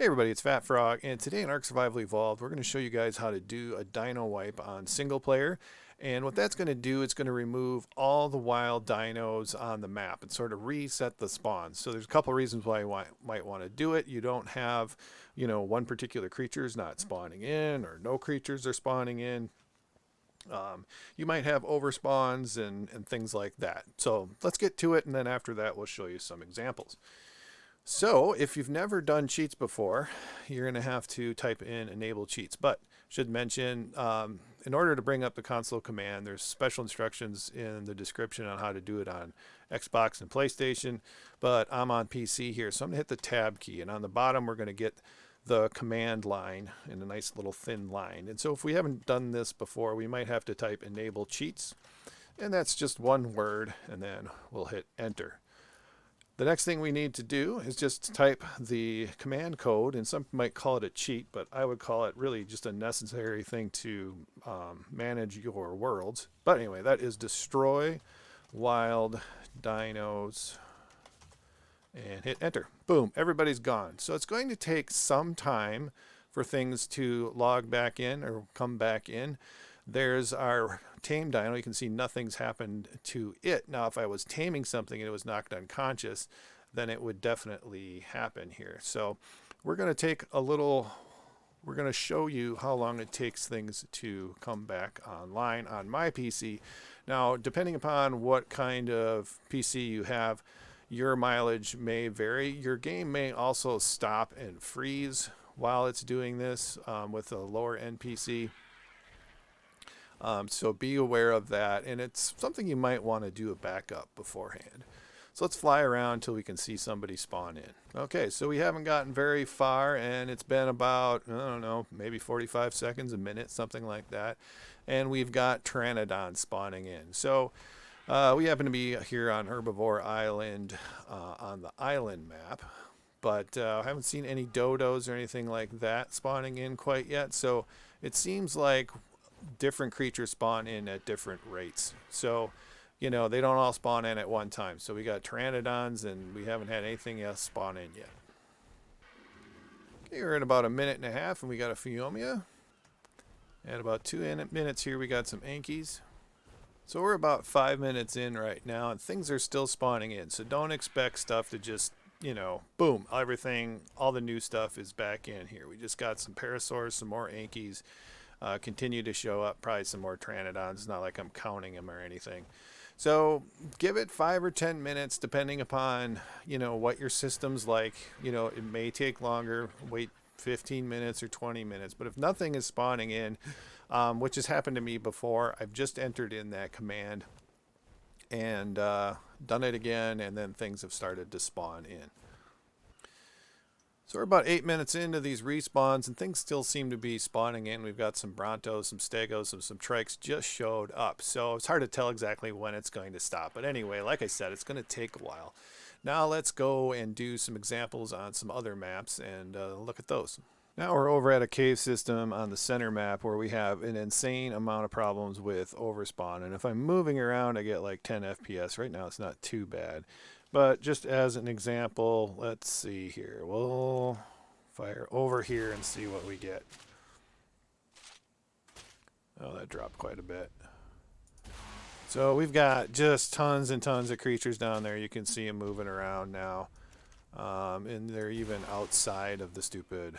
Hey everybody, it's Fat Frog, and today in Ark Survival Evolved, we're going to show you guys how to do a dino wipe on single player. And what that's going to do, it's going to remove all the wild dinos on the map and sort of reset the spawns. So there's a couple reasons why you might want to do it. You don't have, one particular creature is not spawning in, or no creatures are spawning in. You might have overspawns and things like that. So let's get to it, and then after that, we'll show you some examples. So if you've never done cheats before, you're going to have to type in enable cheats. But should mention, in order to bring up the console command, there's special instructions in the description on how to do it on Xbox and PlayStation. But I'm on PC here, so I'm going to hit the tab key. And on the bottom, we're going to get the command line in a nice little thin line. And so if we haven't done this before, we might have to type enable cheats. And that's just one word, and then we'll hit enter. The next thing we need to do is just type the command code, and some might call it a cheat, but I would call it really just a necessary thing to manage your worlds. But anyway, that is destroy wild dinos, and hit enter. Boom, everybody's gone. So it's going to take some time for things to log back in or come back in. There's our tame dino. You can see nothing's happened to it. Now, if I was taming something and it was knocked unconscious, then it would definitely happen here. So we're going to show you how long it takes things to come back online on my PC. Now, depending upon what kind of PC you have, your mileage may vary. Your game may also stop and freeze while it's doing this with a lower end PC. So be aware of that, and it's something you might want to do a backup beforehand. So let's fly around until we can see somebody spawn in. Okay, so we haven't gotten very far, and it's been about, I don't know, maybe 45 seconds, a minute, something like that. And we've got Pteranodons spawning in. So we happen to be here on Herbivore Island on the island map. But I haven't seen any dodos or anything like that spawning in quite yet. So it seems like different creatures spawn in at different rates. So, they don't all spawn in at one time. So we got Pteranodons, and we haven't had anything else spawn in yet. Okay, we're in about a minute and a half, and we got a Phiomia. And about 2 minutes here, we got some Ankies. So we're about 5 minutes in right now, and things are still spawning in. So don't expect stuff to just, boom, everything, all the new stuff is back in here. We just got some Parasaurs, some more Ankies. Continue to show up, probably some more Pteranodons. It's not like I'm counting them or anything. So give it 5 or 10 minutes, depending upon, what your system's like. It may take longer, wait 15 minutes or 20 minutes. But if nothing is spawning in, which has happened to me before, I've just entered in that command and done it again, and then things have started to spawn in. So we're about 8 minutes into these respawns, and things still seem to be spawning in. We've got some Brontos, some Stegos, and some Trikes just showed up. So it's hard to tell exactly when it's going to stop. But anyway, like I said, it's going to take a while. Now let's go and do some examples on some other maps and look at those. Now we're over at a cave system on the center map where we have an insane amount of problems with overspawn. And if I'm moving around, I get like 10 FPS. Right now it's not too bad. But just as an example, let's see here. We'll fire over here and see what we get. Oh, that dropped quite a bit. So we've got just tons and tons of creatures down there. You can see them moving around now. And they're even outside of the stupid,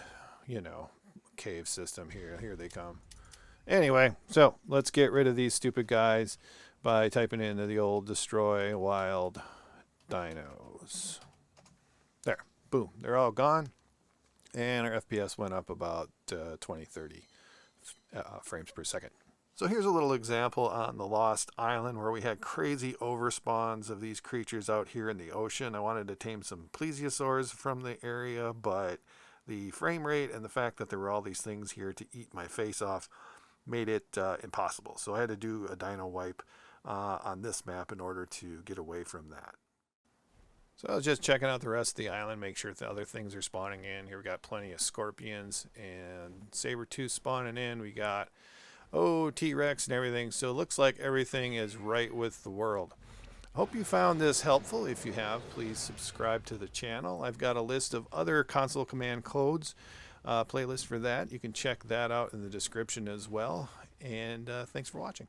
cave system here. Here they come. Anyway, so let's get rid of these stupid guys by typing in the old destroy wild dinos. There, boom, they're all gone, and our FPS went up about 20-30 frames per second. So here's a little example on the Lost Island where we had crazy overspawns of these creatures out here in the ocean. I wanted to tame some plesiosaurs from the area, but the frame rate and the fact that there were all these things here to eat my face off made it impossible. So I had to do a dino wipe on this map in order to get away from that. So I was just checking out the rest of the island, make sure the other things are spawning in. Here we got plenty of scorpions and saber-tooth spawning in. We got, T-Rex and everything. So it looks like everything is right with the world. Hope you found this helpful. If you have, please subscribe to the channel. I've got a list of other console command codes, playlist for that. You can check that out in the description as well. And thanks for watching.